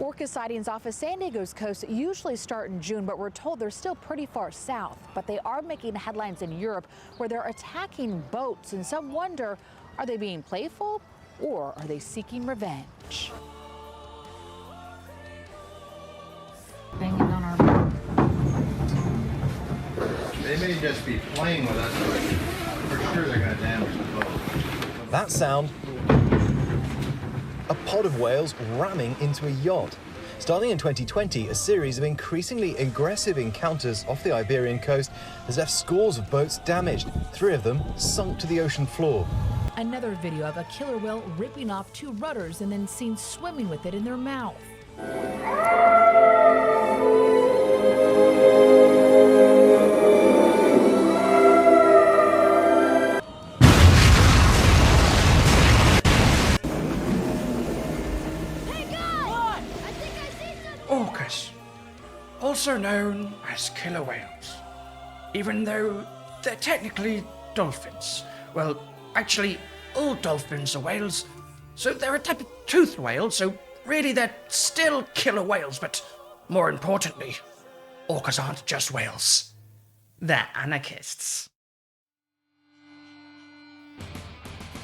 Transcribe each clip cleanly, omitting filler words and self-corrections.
Orca sightings off of San Diego's coast usually start in June, but we're told they're still pretty far south. But they are making headlines in Europe where they're attacking boats, and some wonder, are they being playful or are they seeking revenge? Banging on our boat. They may just be playing with us, but for sure they're going to damage the boat. That sound, a pod of whales ramming into a yacht. Starting in 2020, a series of increasingly aggressive encounters off the Iberian coast has left scores of boats damaged, 3 of them sunk to the ocean floor. Another video of a killer whale ripping off 2 rudders and then seen swimming with it in their mouth. Orcas, also known as killer whales, even though they're technically dolphins. Well, actually, all dolphins are whales, so they're a type of toothed whale, so really they're still killer whales, but more importantly, orcas aren't just whales. They're anarchists.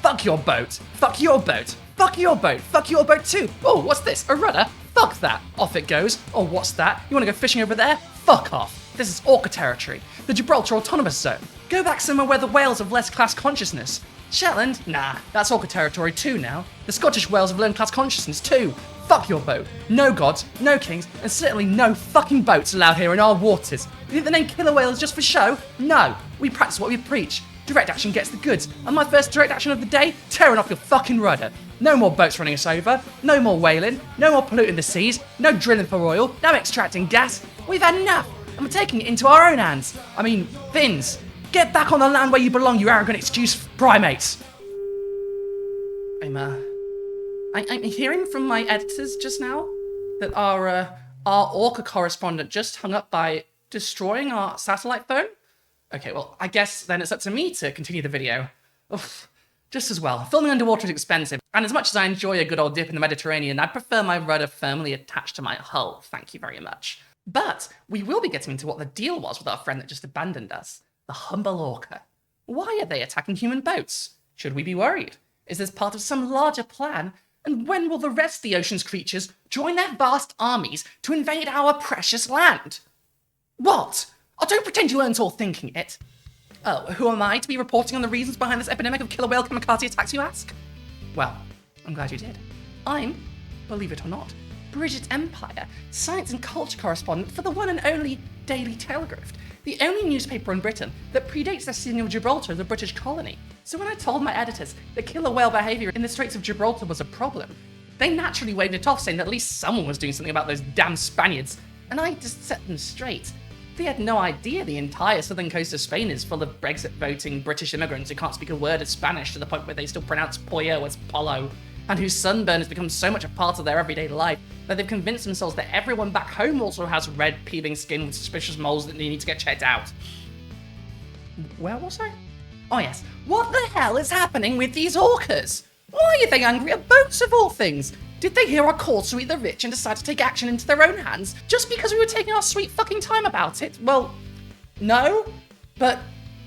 Fuck your boat! Fuck your boat! Fuck your boat! Fuck your boat too! Oh, what's this? A rudder? Fuck that! Off it goes. Oh, what's that? You wanna go fishing over there? Fuck off! This is Orca territory. The Gibraltar Autonomous Zone. Go back somewhere where the whales have less class consciousness. Shetland? Nah, that's Orca territory too now. The Scottish whales have learned class consciousness too. Fuck your boat. No gods, no kings, and certainly no fucking boats allowed here in our waters. You think the name killer whale is just for show? No, we practice what we preach. Direct action gets the goods, and my first direct action of the day, tearing off your fucking rudder. No more boats running us over, no more whaling, no more polluting the seas, no drilling for oil, no extracting gas. We've had enough, and we're taking it into our own hands. I mean, Finns, get back on the land where you belong, you arrogant excuse primates. I'm hearing from my editors just now that our Orca correspondent just hung up by destroying our satellite phone. Okay, well, I guess then it's up to me to continue the video. Oof, just as well. Filming underwater is expensive, and as much as I enjoy a good old dip in the Mediterranean, I'd prefer my rudder firmly attached to my hull, thank you very much. But we will be getting into what the deal was with our friend that just abandoned us, the humble orca. Why are they attacking human boats? Should we be worried? Is this part of some larger plan? And when will the rest of the ocean's creatures join their vast armies to invade our precious land? What? Oh, don't pretend you weren't all thinking it. Oh, who am I to be reporting on the reasons behind this epidemic of killer whale kamikaze attacks, you ask? Well, I'm glad you did. I'm, believe it or not, Brigitte Empire, science and culture correspondent for the one and only Daily Telegraph, the only newspaper in Britain that predates the ceiling of Gibraltar as a British colony. So when I told my editors that killer whale behaviour in the Straits of Gibraltar was a problem, they naturally waved it off, saying that at least someone was doing something about those damn Spaniards, and I just set them straight. They had no idea the entire southern coast of Spain is full of Brexit-voting British immigrants who can't speak a word of Spanish to the point where they still pronounce pollo as polo, and whose sunburn has become so much a part of their everyday life that they've convinced themselves that everyone back home also has red, peeling skin with suspicious moles that they need to get checked out. Where was I? Oh yes. What the hell is happening with these orcas? Why are they angry at boats of all things? Did they hear our calls to eat the rich and decide to take action into their own hands just because we were taking our sweet fucking time about it? Well, no, but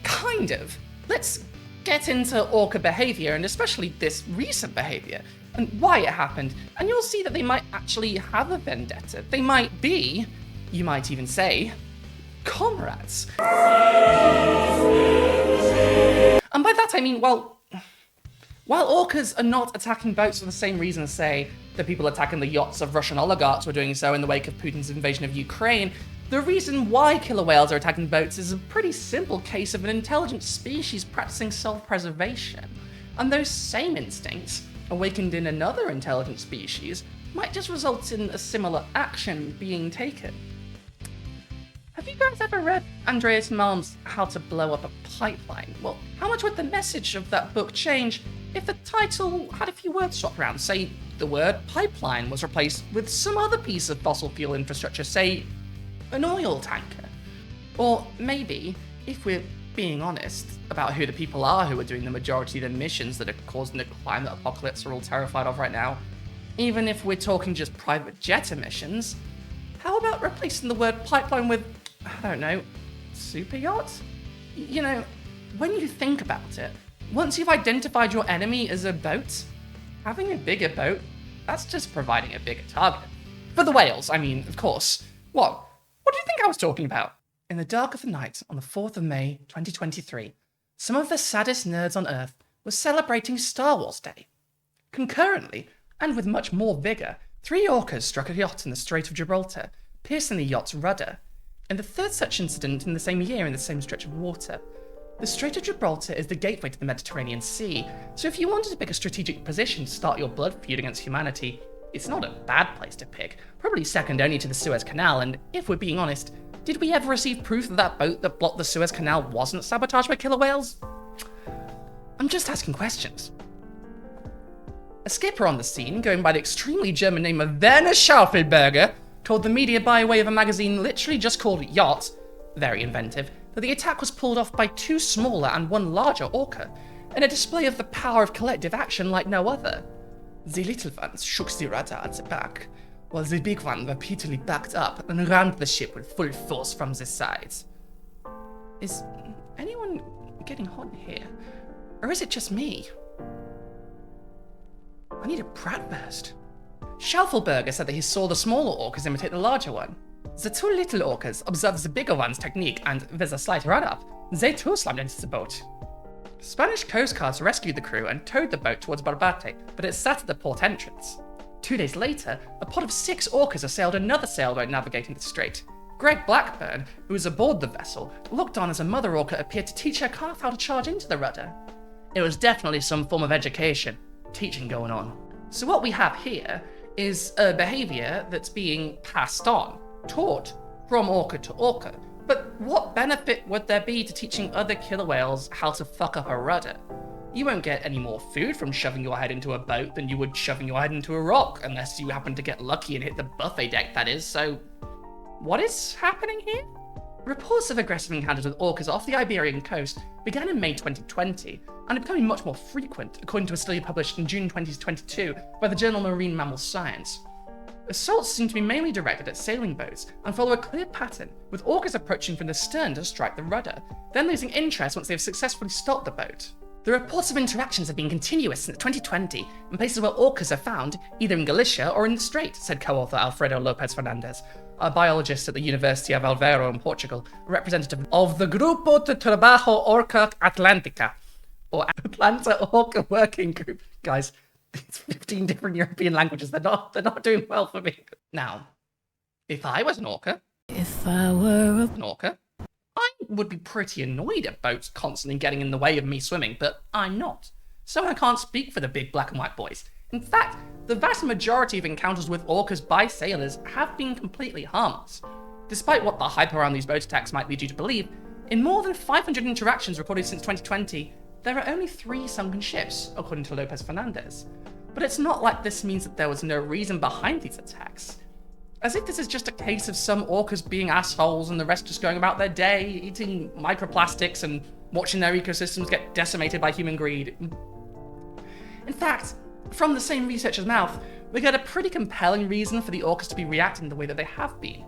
kind of. Let's get into orca behaviour, and especially this recent behaviour, and why it happened, and you'll see that they might actually have a vendetta. They might be, you might even say, comrades. And by that I mean, well, while orcas are not attacking boats for the same reason as, say, the people attacking the yachts of Russian oligarchs were doing so in the wake of Putin's invasion of Ukraine, the reason why killer whales are attacking boats is a pretty simple case of an intelligent species practicing self-preservation. And those same instincts, awakened in another intelligent species, might just result in a similar action being taken. Have you guys ever read Andreas Malm's How to Blow Up a Pipeline? Well, how much would the message of that book change if the title had a few words swapped around? Say, the word pipeline was replaced with some other piece of fossil fuel infrastructure, say, an oil tanker. Or maybe, if we're being honest about who the people are who are doing the majority of the missions that are causing the climate apocalypse we're all terrified of right now, Even if we're talking just private jet emissions, how about replacing the word pipeline with, I don't know, super yacht? You know, when you think about it, once you've identified your enemy as a boat, having a bigger boat, that's just providing a bigger target. For the whales, I mean, of course. What do you think I was talking about? In the dark of the night on the 4th of May, 2023, some of the saddest nerds on Earth were celebrating Star Wars Day. Concurrently, and with much more vigour, 3 orcas struck a yacht in the Strait of Gibraltar, piercing the yacht's rudder. In the third such incident in the same year in the same stretch of water. The Strait of Gibraltar is the gateway to the Mediterranean Sea, so if you wanted to pick a strategic position to start your blood feud against humanity, it's not a bad place to pick, probably second only to the Suez Canal, and if we're being honest, did we ever receive proof that that boat that blocked the Suez Canal wasn't sabotaged by killer whales? I'm just asking questions. A skipper on the scene, going by the extremely German name of Werner Schaufelberger, told the media by way of a magazine literally just called Yacht, very inventive, that the attack was pulled off by 2 smaller and 1 larger orca, in a display of the power of collective action like no other. The little ones shook the rudder at the back, while the big one repeatedly backed up and rammed the ship with full force from the sides. Is anyone getting hot in here? Or is it just me? I need a bratwurst. Schaufelberger said that he saw the smaller orcas imitate the larger one. The 2 little orcas observed the bigger one's technique, and with a slight run-up, they too slammed into the boat. Spanish coast guards rescued the crew and towed the boat towards Barbate, but it sat at the port entrance. 2 days later, a pod of 6 orcas assailed another sailboat navigating the strait. Greg Blackburn, who was aboard the vessel, looked on as a mother orca appeared to teach her calf how to charge into the rudder. It was definitely some form of education, teaching going on. So what we have here is a behaviour that's being passed on, taught from orca to orca. But what benefit would there be to teaching other killer whales how to fuck up a rudder? You won't get any more food from shoving your head into a boat than you would shoving your head into a rock, unless you happen to get lucky and hit the buffet deck, that is. So, what is happening here? Reports of aggressive encounters with orcas off the Iberian coast began in May 2020 and are becoming much more frequent, according to a study published in June 2022 by the journal Marine Mammal Science. Assaults seem to be mainly directed at sailing boats and follow a clear pattern, with orcas approaching from the stern to strike the rudder, then losing interest once they have successfully stopped the boat. The reports of interactions have been continuous since 2020 in places where orcas are found, either in Galicia or in the Strait, said co-author Alfredo Lopes Fernandez, a biologist at the University of Aveiro in Portugal, a representative of the Grupo de Trabajo Orca Atlántica, or Atlanta Orca Working Group. Guys, it's 15 different European languages. They're not doing well for me. Now, if I was an orca, I would be pretty annoyed at boats constantly getting in the way of me swimming, but I'm not. So I can't speak for the big black and white boys. In fact, the vast majority of encounters with orcas by sailors have been completely harmless. Despite what the hype around these boat attacks might lead you to believe, in more than 500 interactions reported since 2020, there are only 3 sunken ships, according to Lopes Fernandez. But it's not like this means that there was no reason behind these attacks. As if this is just a case of some orcas being assholes and the rest just going about their day, eating microplastics and watching their ecosystems get decimated by human greed. In fact, from the same researcher's mouth, we get a pretty compelling reason for the orcas to be reacting the way that they have been.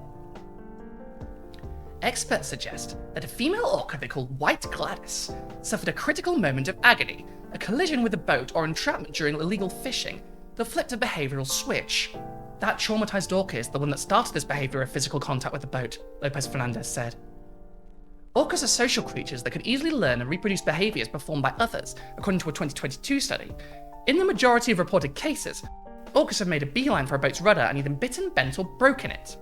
Experts suggest that a female orca they call White Gladys suffered a critical moment of agony, a collision with a boat or entrapment during illegal fishing, that flipped a behavioural switch. That traumatized orca is the one that started this behaviour of physical contact with the boat, Lopes Fernandez said. Orcas are social creatures that could easily learn and reproduce behaviours performed by others, according to a 2022 study. In the majority of reported cases, orcas have made a beeline for a boat's rudder and either bitten, bent, or broken it.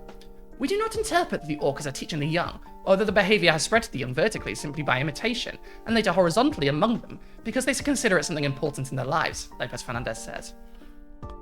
We do not interpret that the orcas are teaching the young, or that the behaviour has spread to the young vertically simply by imitation, and later horizontally among them, because they consider it something important in their lives, Lopes Fernandez says.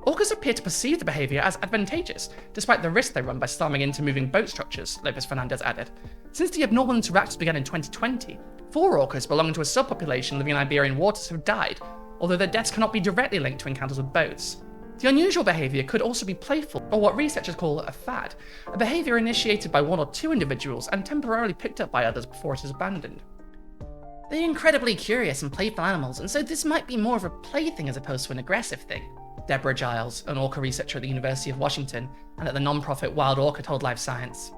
Orcas appear to perceive the behaviour as advantageous, despite the risk they run by slamming into moving boat structures, Lopes Fernandez added. Since the abnormal interactions began in 2020, 4 orcas belonging to a subpopulation living in Iberian waters have died, although their deaths cannot be directly linked to encounters with boats. The unusual behaviour could also be playful, or what researchers call a fad, a behaviour initiated by 1 or 2 individuals and temporarily picked up by others before it is abandoned. They're incredibly curious and playful animals, and so this might be more of a play thing as opposed to an aggressive thing. Deborah Giles, an orca researcher at the University of Washington and at the non-profit Wild Orca, told Live Science.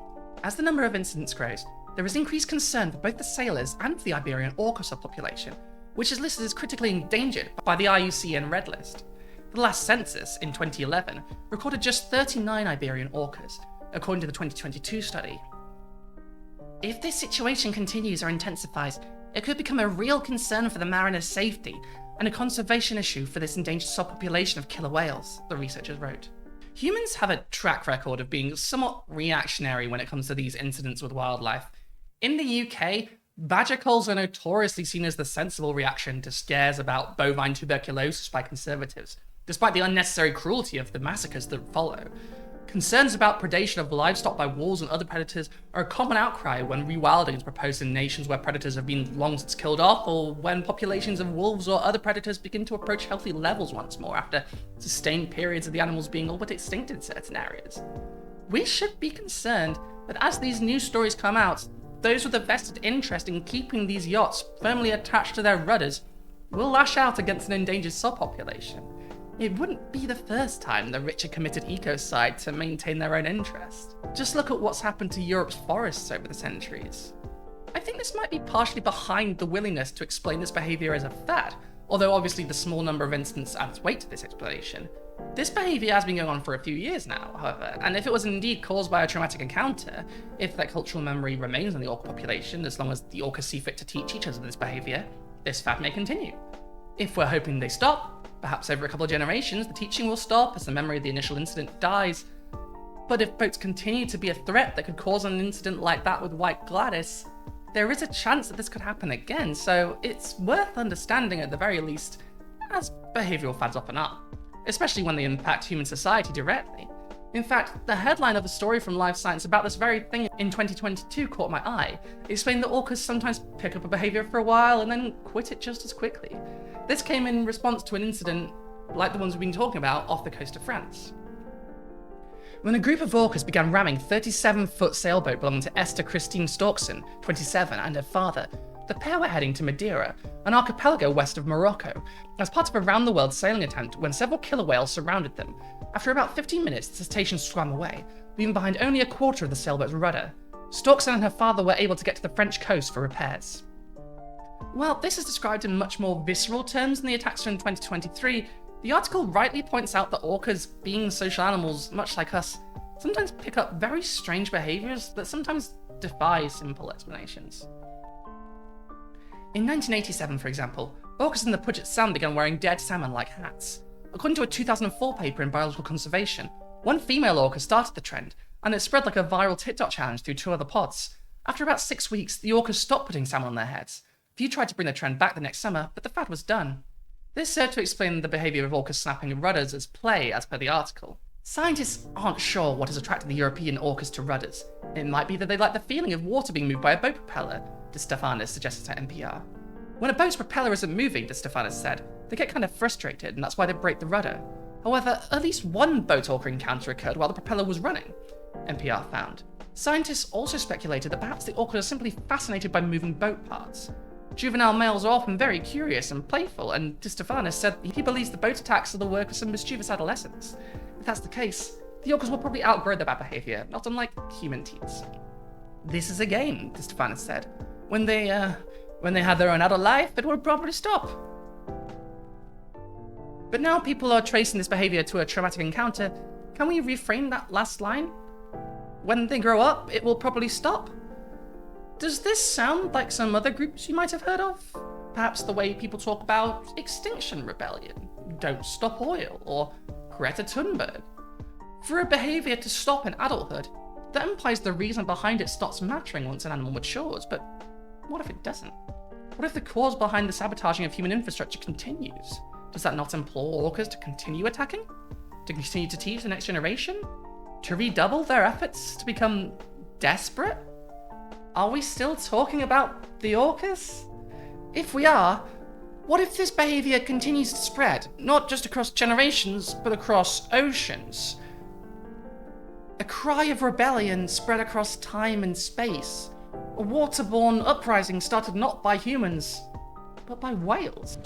As the number of incidents grows, there is increased concern for both the sailors and for the Iberian orca subpopulation, which is listed as critically endangered by the IUCN Red List. The last census, in 2011, recorded just 39 Iberian orcas, according to the 2022 study. If this situation continues or intensifies, it could become a real concern for the mariners' safety and a conservation issue for this endangered subpopulation of killer whales, the researchers wrote. Humans have a track record of being somewhat reactionary when it comes to these incidents with wildlife. In the UK, badger culls are notoriously seen as the sensible reaction to scares about bovine tuberculosis by conservatives, despite the unnecessary cruelty of the massacres that follow. Concerns about predation of livestock by wolves and other predators are a common outcry when rewilding is proposed in nations where predators have been long since killed off, or when populations of wolves or other predators begin to approach healthy levels once more after sustained periods of the animals being all but extinct in certain areas. We should be concerned that as these news stories come out, those with a vested interest in keeping these yachts firmly attached to their rudders will lash out against an endangered subpopulation. It wouldn't be the first time the rich are committed ecocide to maintain their own interest. Just look at what's happened to Europe's forests over the centuries. I think this might be partially behind the willingness to explain this behaviour as a fad, although obviously the small number of incidents adds weight to this explanation. This behaviour has been going on for a few years now, however, and if it was indeed caused by a traumatic encounter, if that cultural memory remains in the orca population as long as the orcas see fit to teach each other this behaviour, this fad may continue. If we're hoping they stop, perhaps over a couple of generations, the teaching will stop as the memory of the initial incident dies. But if boats continue to be a threat that could cause an incident like that with White Gladys, there is a chance that this could happen again, so it's worth understanding at the very least as behavioural fads often are, especially when they impact human society directly. In fact, the headline of a story from Live Science about this very thing in 2022 caught my eye. It explained that orcas sometimes pick up a behaviour for a while and then quit it just as quickly. This came in response to an incident like the ones we've been talking about off the coast of France. When a group of orcas began ramming a 37-foot sailboat belonging to Esther Christine Storkson, 27, and her father, the pair were heading to Madeira, an archipelago west of Morocco, as part of a round-the-world sailing attempt when several killer whales surrounded them. After about 15 minutes, the cetacean swam away, leaving behind only a quarter of the sailboat's rudder. Storkson and her father were able to get to the French coast for repairs. While this is described in much more visceral terms than the attacks from 2023, the article rightly points out that orcas, being social animals much like us, sometimes pick up very strange behaviours that sometimes defy simple explanations. In 1987, for example, orcas in the Puget Sound began wearing dead salmon like hats. According to a 2004 paper in Biological Conservation, one female orca started the trend, and it spread like a viral TikTok challenge through 2 other pods. After about 6 weeks, the orcas stopped putting salmon on their heads. Few tried to bring the trend back the next summer, but the fad was done. This served to explain the behaviour of orcas snapping rudders as play, as per the article. Scientists aren't sure what has attracted the European orcas to rudders. It might be that they like the feeling of water being moved by a boat propeller, De Stefanis suggested to NPR. When a boat's propeller isn't moving, De Stefanis said, they get kind of frustrated, and that's why they break the rudder. However, at least one boat orca encounter occurred while the propeller was running, NPR found. Scientists also speculated that perhaps the orcas are simply fascinated by moving boat parts. Juvenile males are often very curious and playful, and De Stefanis said he believes the boat attacks are the work of some mischievous adolescents. If that's the case, the orcas will probably outgrow their bad behaviour, not unlike human teens. This is a game, De Stefanis said. When they have their own adult life, it will probably stop. But now people are tracing this behaviour to a traumatic encounter. Can we reframe that last line? When they grow up, it will probably stop. Does this sound like some other groups you might have heard of? Perhaps the way people talk about Extinction Rebellion, Don't Stop Oil, or Greta Thunberg. For a behaviour to stop in adulthood, that implies the reason behind it stops mattering once an animal matures, but what if it doesn't? What if the cause behind the sabotaging of human infrastructure continues? Does that not implore orcas to continue attacking? To continue to teach the next generation? To redouble their efforts to become desperate? Are we still talking about the orcas? If we are, what if this behaviour continues to spread, not just across generations, but across oceans? A cry of rebellion spread across time and space. A waterborne uprising started not by humans, but by whales.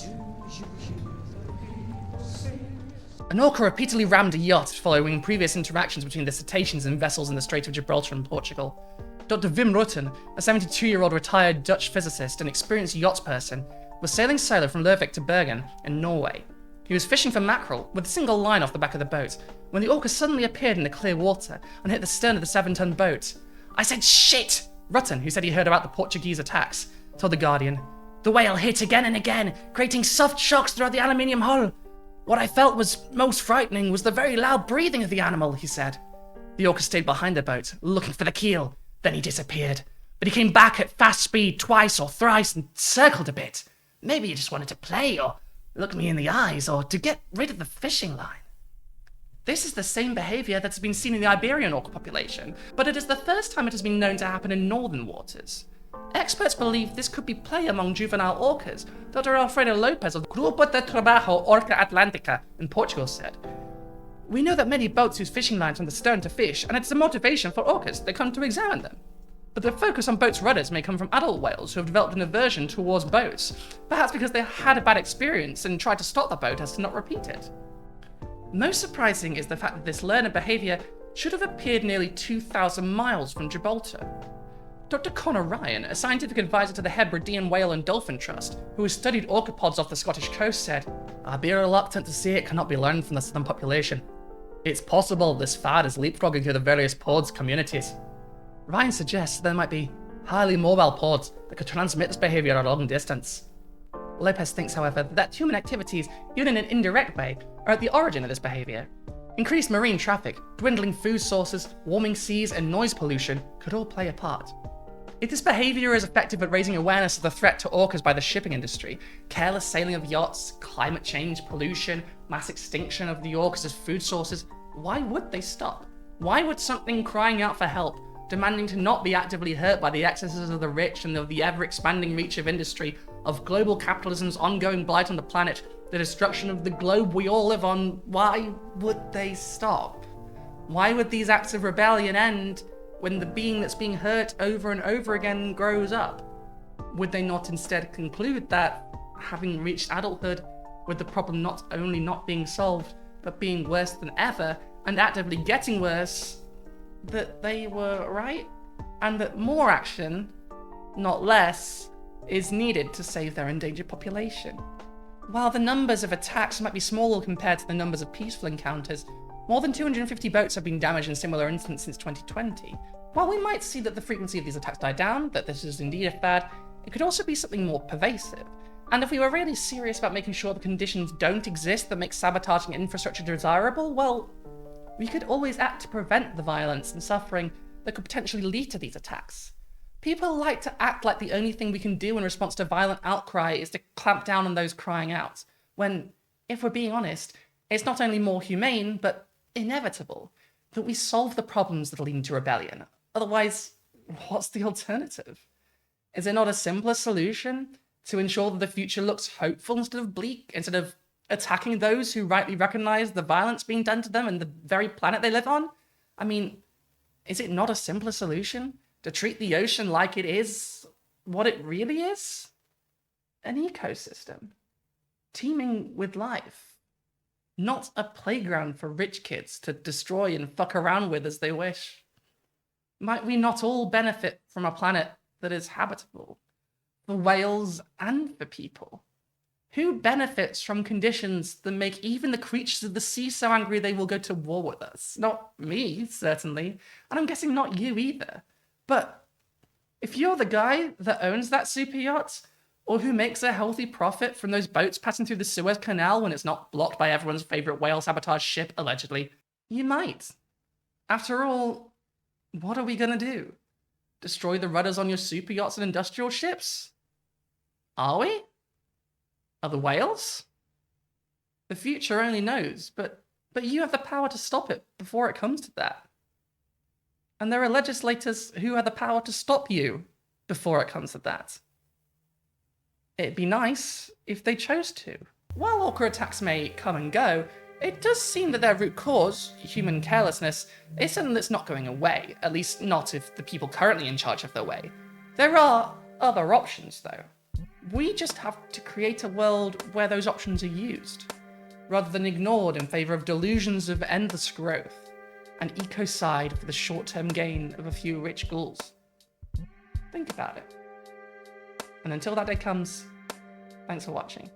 An orca repeatedly rammed a yacht following previous interactions between the cetaceans and vessels in the Strait of Gibraltar in Portugal. Dr. Wim Rutten, a 72-year-old retired Dutch physicist and experienced yachtsperson, was sailing solo from Lervik to Bergen in Norway. He was fishing for mackerel with a single line off the back of the boat when the orca suddenly appeared in the clear water and hit the stern of the 7-ton boat. "I said shit!" Rutten, who said he heard about the Portuguese attacks, told The Guardian. "The whale hit again and again, creating soft shocks throughout the aluminium hull. What I felt was most frightening was the very loud breathing of the animal," he said. The orca stayed behind the boat, looking for the keel. Then he disappeared. But he came back at fast speed twice or thrice and circled a bit. Maybe he just wanted to play or look me in the eyes or to get rid of the fishing line. This is the same behaviour that's been seen in the Iberian orca population, but it is the first time it has been known to happen in northern waters. Experts believe this could be play among juvenile orcas. Dr. Alfredo Lopez of Grupo de Trabajo Orca Atlântica in Portugal said, "We know that many boats use fishing lines from the stern to fish, and it's a motivation for orcas that come to examine them. But the focus on boats' rudders may come from adult whales who have developed an aversion towards boats, perhaps because they had a bad experience and tried to stop the boat as to not repeat it." Most surprising is the fact that this learned behaviour should have appeared nearly 2,000 miles from Gibraltar. Dr. Connor Ryan, a scientific advisor to the Hebridean Whale and Dolphin Trust, who has studied orcapods off the Scottish coast, said, "I'd be reluctant to say it cannot be learned from the southern population. It's possible this fad is leapfrogging through the various pods communities." Ryan suggests there might be highly mobile pods that could transmit this behaviour at a long distance. Lopez thinks, however, that human activities, even in an indirect way, are at the origin of this behaviour. Increased marine traffic, dwindling food sources, warming seas, and noise pollution could all play a part. If this behaviour is effective at raising awareness of the threat to orcas by the shipping industry, careless sailing of yachts, climate change, pollution, mass extinction of the orcas as food sources, why would they stop? Why would something crying out for help, demanding to not be actively hurt by the excesses of the rich and of the ever-expanding reach of industry, of global capitalism's ongoing blight on the planet, the destruction of the globe we all live on, why would they stop? Why would these acts of rebellion end when the being that's being hurt over and over again grows up? Would they not instead conclude that, having reached adulthood, with the problem not only not being solved, but being worse than ever, and actively getting worse, that they were right? And that more action, not less, is needed to save their endangered population? While the numbers of attacks might be smaller compared to the numbers of peaceful encounters, more than 250 boats have been damaged in similar incidents since 2020. While we might see that the frequency of these attacks die down, that this is indeed a fad, it could also be something more pervasive. And if we were really serious about making sure the conditions don't exist that make sabotaging infrastructure desirable, well, we could always act to prevent the violence and suffering that could potentially lead to these attacks. People like to act like the only thing we can do in response to violent outcry is to clamp down on those crying out, when, if we're being honest, it's not only more humane, but inevitable that we solve the problems that are leading to rebellion. Otherwise, what's the alternative? Is there not a simpler solution to ensure that the future looks hopeful instead of bleak, instead of attacking those who rightly recognize the violence being done to them and the very planet they live on? I mean, is it not a simpler solution to treat the ocean like it is what it really is? An ecosystem, teeming with life. Not a playground for rich kids to destroy and fuck around with as they wish. Might we not all benefit from a planet that is habitable, for whales and for people? Who benefits from conditions that make even the creatures of the sea so angry they will go to war with us? Not me, certainly, and I'm guessing not you either. But if you're the guy that owns that super yacht, or who makes a healthy profit from those boats passing through the Suez Canal when it's not blocked by everyone's favourite whale sabotage ship, allegedly, you might. After all, what are we gonna do? Destroy the rudders on your super yachts and industrial ships? Are we? Are the whales? The future only knows, but you have the power to stop it before it comes to that. And there are legislators who have the power to stop you before it comes to that. It'd be nice if they chose to. While orca attacks may come and go, it does seem that their root cause, human carelessness, is something that's not going away, at least not if the people currently in charge of their way. There are other options, though. We just have to create a world where those options are used. rather than ignored in favor of delusions of endless growth and ecocide for the short-term gain of a few rich ghouls. Think about it. And until that day comes, thanks for watching.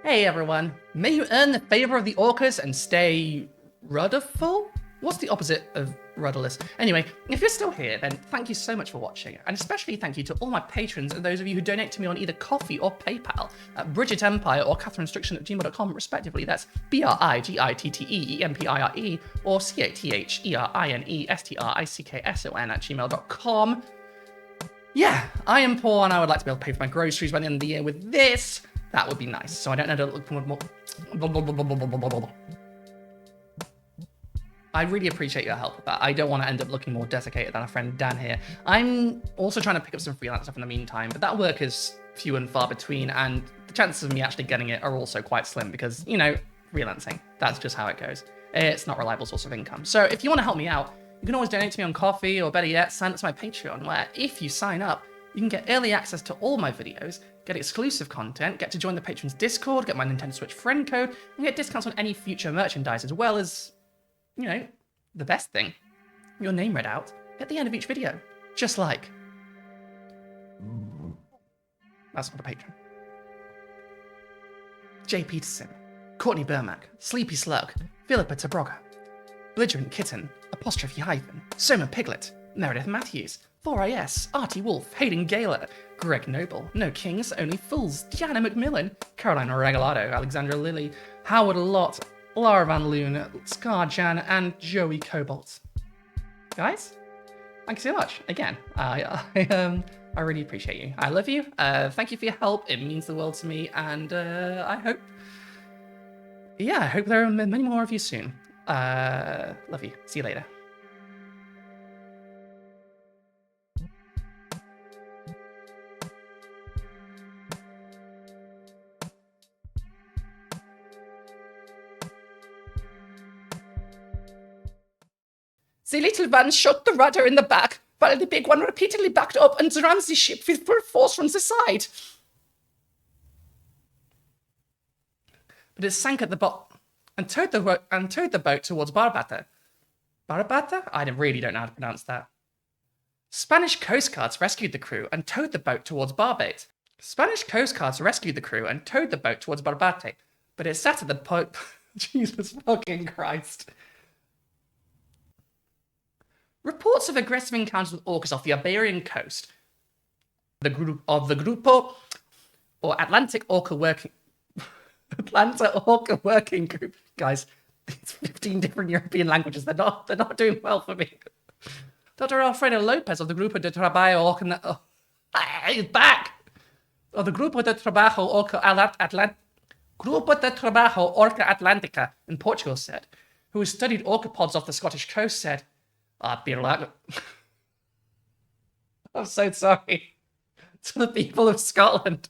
Hey everyone, may you earn the favor of the Orcas and stay rudderful? What's the opposite of rudderless? Anyway, if you're still here, then thank you so much for watching, and especially thank you to all my patrons and those of you who donate to me on either Ko-fi or PayPal at Brigitte Empire or catherinestruction@gmail.com respectively. That's BRIGITTEEMPIRE or CATHERINESTRICKSON@gmail.com. Yeah, I am poor and I would like to be able to pay for my groceries by the end of the year with this. That would be nice, so I don't end up looking more... I really appreciate your help with that. I don't want to end up looking more desiccated than our friend Dan here. I'm also trying to pick up some freelance stuff in the meantime, but that work is few and far between, and the chances of me actually getting it are also quite slim because, you know, freelancing. That's just how it goes. It's not a reliable source of income. So if you want to help me out, you can always donate to me on Ko-fi, or better yet, sign up to my Patreon, where if you sign up, you can get early access to all my videos, get exclusive content, get to join the Patrons Discord, get my Nintendo Switch friend code, and get discounts on any future merchandise, as well as, you know, the best thing, your name read out at the end of each video. Just like... That's not a patron. Jay Peterson, Courtney Burmack, Sleepy Slug, Philippa Tabroga, Belligerent Kitten, Apostrophe Hyphen, Soma Piglet, Meredith Matthews, 4IS, Artie Wolf, Hayden Gaylor, Greg Noble, No Kings, Only Fools, Diana McMillan, Caroline Regalado, Alexandra Lilly, Howard Lott, Laura Van Loon, Scar Jan, and Joey Cobalt. Guys, thank you so much. Again, I really appreciate you. I love you. Thank you for your help. It means the world to me, and I hope there are many more of you soon. Love you. See you later. The little one shot the rudder in the back, while the big one repeatedly backed up and rammed the ship with full force from the side. But it sank at the bottom and towed the boat towards Barbata. Barbata? I really don't know how to pronounce that. Spanish Coast Guards rescued the crew and towed the boat towards Barbate. Spanish Coast Guards rescued the crew and towed the boat towards Barbate, but it sat at the boat... Jesus fucking Christ. Reports of aggressive encounters with orcas off the Iberian coast, the Grupo, or Atlanta Orca Working Group. Guys, it's 15 different European languages. They're not doing well for me. Dr. Alfredo Lopez of the Grupo de Trabajo Orca. Oh, he's back. Of the Grupo de Trabajo Orca Atlantica in Portugal said, who has studied orcapods off the Scottish coast, said, I'm so sorry to the people of Scotland.